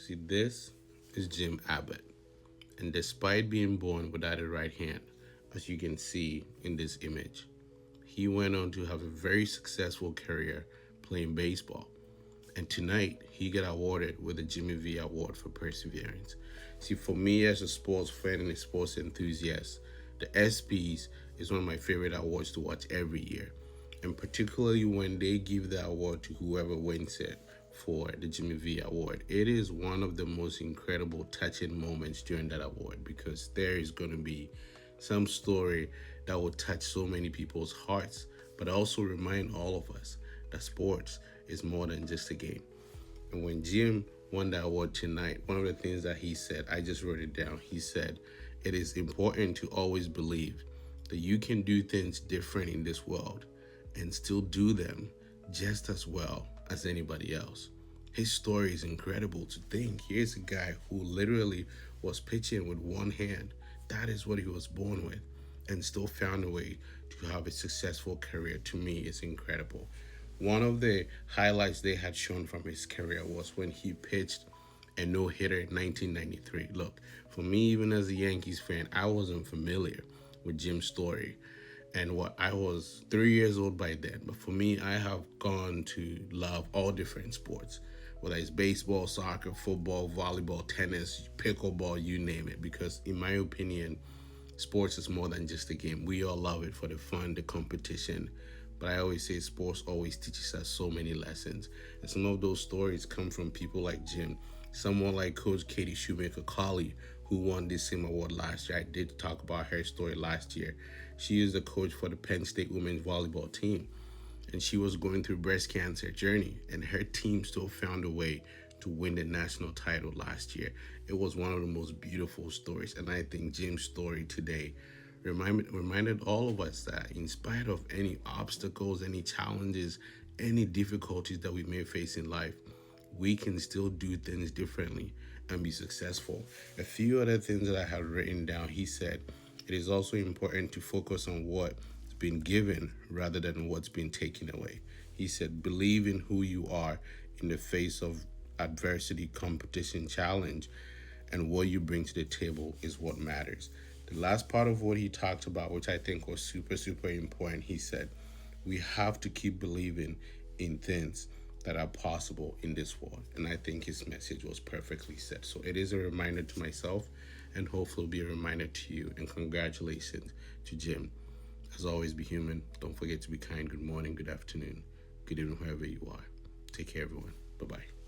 See, this is Jim Abbott. And despite being born without a right hand, as you can see in this image, he went on to have a very successful career playing baseball. And tonight, he got awarded with the Jimmy V Award for Perseverance. See, for me as a sports fan and a sports enthusiast, the ESPYs is one of my favorite awards to watch every year. And particularly when they give the award to whoever wins it for the Jimmy V Award. It is one of the most incredible, touching moments during that award because there is going to be some story that will touch so many people's hearts, but also remind all of us that sports is more than just a game. And when Jim won the award tonight, one of the things that he said, I just wrote it down. He said, "It is important to always believe that you can do things different in this world and still do them just as well as anybody else." His story is incredible to think. Here's a guy who literally was pitching with one hand. That is what he was born with, and still found a way to have a successful career. To me, is incredible. One of the highlights they had shown from his career was when he pitched a no-hitter in 1993. Look, for me, even as a Yankees fan, I wasn't familiar with Jim's story. And what I was 3 years old by then. But for me, I have gone to love all different sports, whether it's baseball, soccer, football, volleyball, tennis, pickleball, you name it. Because in my opinion, sports is more than just a game. We all love it for the fun, the competition. But I always say sports always teaches us so many lessons. And some of those stories come from people like Jim. Someone like Coach Katie Shoemaker-Colley, who won this same award last year. I did talk about her story last year. She is the coach for the Penn State women's volleyball team. And she was going through breast cancer journey. And her team still found a way to win the national title last year. It was one of the most beautiful stories. And I think Jim's story today reminded all of us that in spite of any obstacles, any challenges, any difficulties that we may face in life, we can still do things differently and be successful. A few other things that I have written down, he said, it is also important to focus on what's been given rather than what's been taken away. He said, believe in who you are in the face of adversity, competition, challenge, and what you bring to the table is what matters. The last part of what he talked about, which I think was super, super important, he said, we have to keep believing in things that are possible in this world. And I think his message was perfectly said. So it is a reminder to myself and hopefully will be a reminder to you. And congratulations to Jim. As always, be human. Don't forget to be kind. Good morning, good afternoon, good evening, wherever you are. Take care, everyone. Bye-bye.